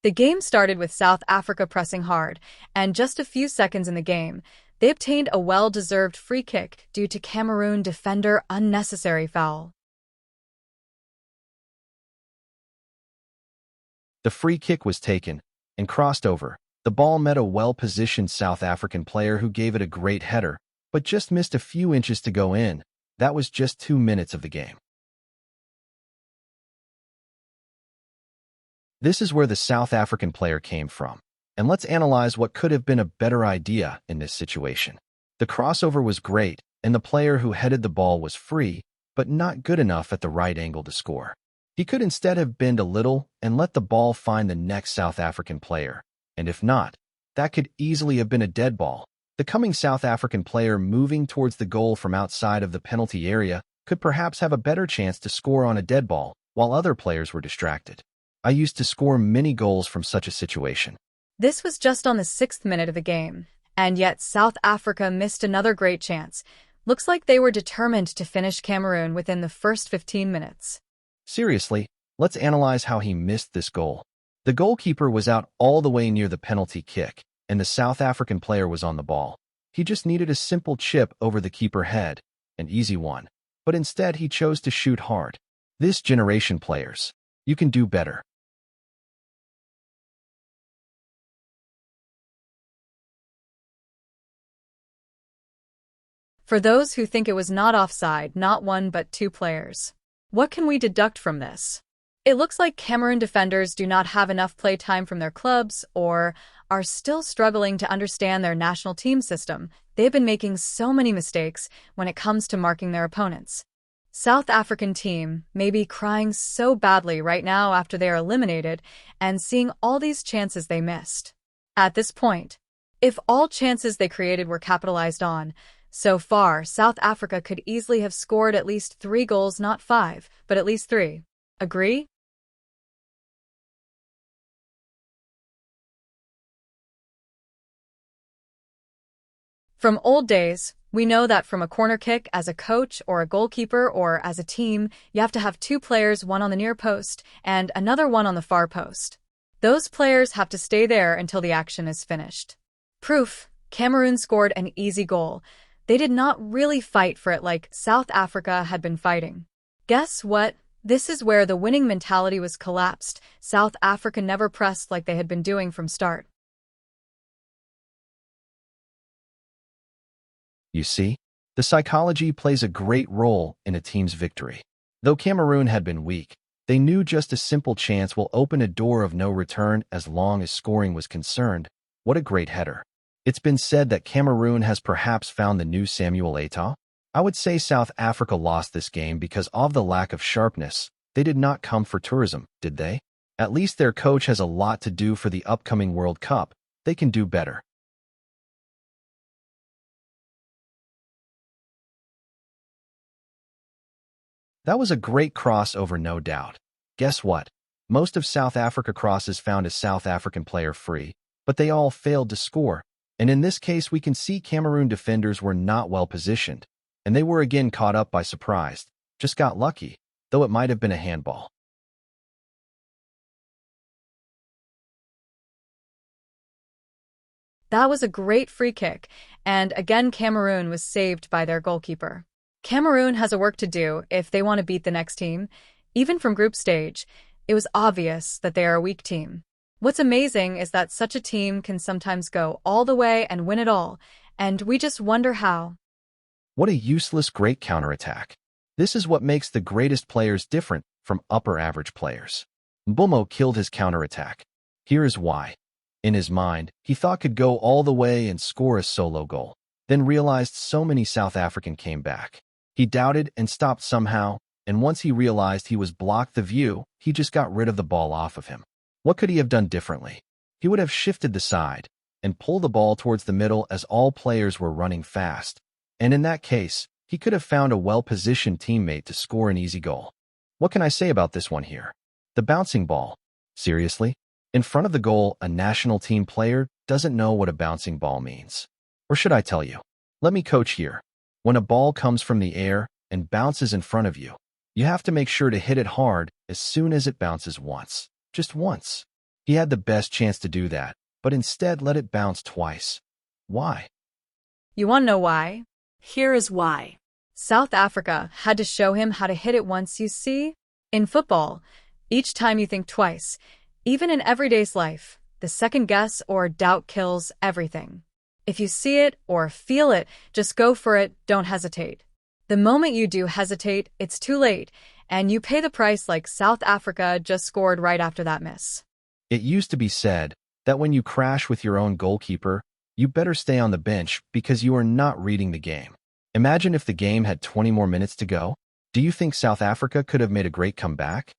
The game started with South Africa pressing hard, and just a few seconds in the game, they obtained a well-deserved free kick due to Cameroon defender unnecessary foul. The free kick was taken and crossed over. The ball met a well-positioned South African player who gave it a great header, but just missed a few inches to go in. That was just 2 minutes of the game. This is where the South African player came from, and let's analyze what could have been a better idea in this situation. The crossover was great, and the player who headed the ball was free, but not good enough at the right angle to score. He could instead have bent a little and let the ball find the next South African player, and if not, that could easily have been a dead ball. The coming South African player moving towards the goal from outside of the penalty area could perhaps have a better chance to score on a dead ball, while other players were distracted. I used to score many goals from such a situation. This was just on the 6th minute of the game, and yet South Africa missed another great chance. Looks like they were determined to finish Cameroon within the first 15 minutes. Seriously, let's analyze how he missed this goal. The goalkeeper was out all the way near the penalty kick, and the South African player was on the ball. He just needed a simple chip over the keeper head, an easy one, but instead he chose to shoot hard. This generation players, you can do better. For those who think it was not offside, not one but two players. What can we deduct from this? It looks like Cameroon defenders do not have enough play time from their clubs or are still struggling to understand their national team system. They've been making so many mistakes when it comes to marking their opponents. South African team may be crying so badly right now after they are eliminated and seeing all these chances they missed. At this point, if all chances they created were capitalized on, so far, South Africa could easily have scored at least 3 goals, not 5, but at least 3. Agree? From old days, we know that from a corner kick as a coach or a goalkeeper or as a team, you have to have 2 players, one on the near post and another one on the far post. Those players have to stay there until the action is finished. Proof: Cameroon scored an easy goal. They did not really fight for it like South Africa had been fighting. Guess what? This is where the winning mentality was collapsed. South Africa never pressed like they had been doing from start. You see, the psychology plays a great role in a team's victory. Though Cameroon had been weak, they knew just a simple chance will open a door of no return as long as scoring was concerned. What a great header. It's been said that Cameroon has perhaps found the new Samuel Eto'o. I would say South Africa lost this game because of the lack of sharpness. They did not come for tourism, did they? At least their coach has a lot to do for the upcoming World Cup. They can do better. That was a great crossover, no doubt. Guess what? Most of South Africa crosses found a South African player free, but they all failed to score. And in this case, we can see Cameroon defenders were not well positioned, and they were again caught up by surprise. Just got lucky, though it might have been a handball. That was a great free kick, and again Cameroon was saved by their goalkeeper. Cameroon has a work to do if they want to beat the next team. Even from group stage, it was obvious that they are a weak team. What's amazing is that such a team can sometimes go all the way and win it all, and we just wonder how. What a useless great counterattack. This is what makes the greatest players different from upper-average players. Mbeumo killed his counterattack. Here is why. In his mind, he thought could go all the way and score a solo goal, then realized so many South African came back. He doubted and stopped somehow, and once he realized he was blocked the view, he just got rid of the ball off of him. What could he have done differently? He would have shifted the side and pulled the ball towards the middle as all players were running fast. And in that case, he could have found a well-positioned teammate to score an easy goal. What can I say about this one here? The bouncing ball. Seriously? In front of the goal, a national team player doesn't know what a bouncing ball means. Or should I tell you? Let me coach here. When a ball comes from the air and bounces in front of you, you have to make sure to hit it hard as soon as it bounces once. Just once. He had the best chance to do that, but instead let it bounce twice. Why? You want to know why? Here is why. South Africa had to show him how to hit it once, you see? In football, each time you think twice, even in everyday's life, the second guess or doubt kills everything. If you see it or feel it, just go for it, don't hesitate. The moment you do hesitate, it's too late, and you pay the price like South Africa just scored right after that miss. It used to be said that when you crash with your own goalkeeper, you better stay on the bench because you are not reading the game. Imagine if the game had 20 more minutes to go. Do you think South Africa could have made a great comeback?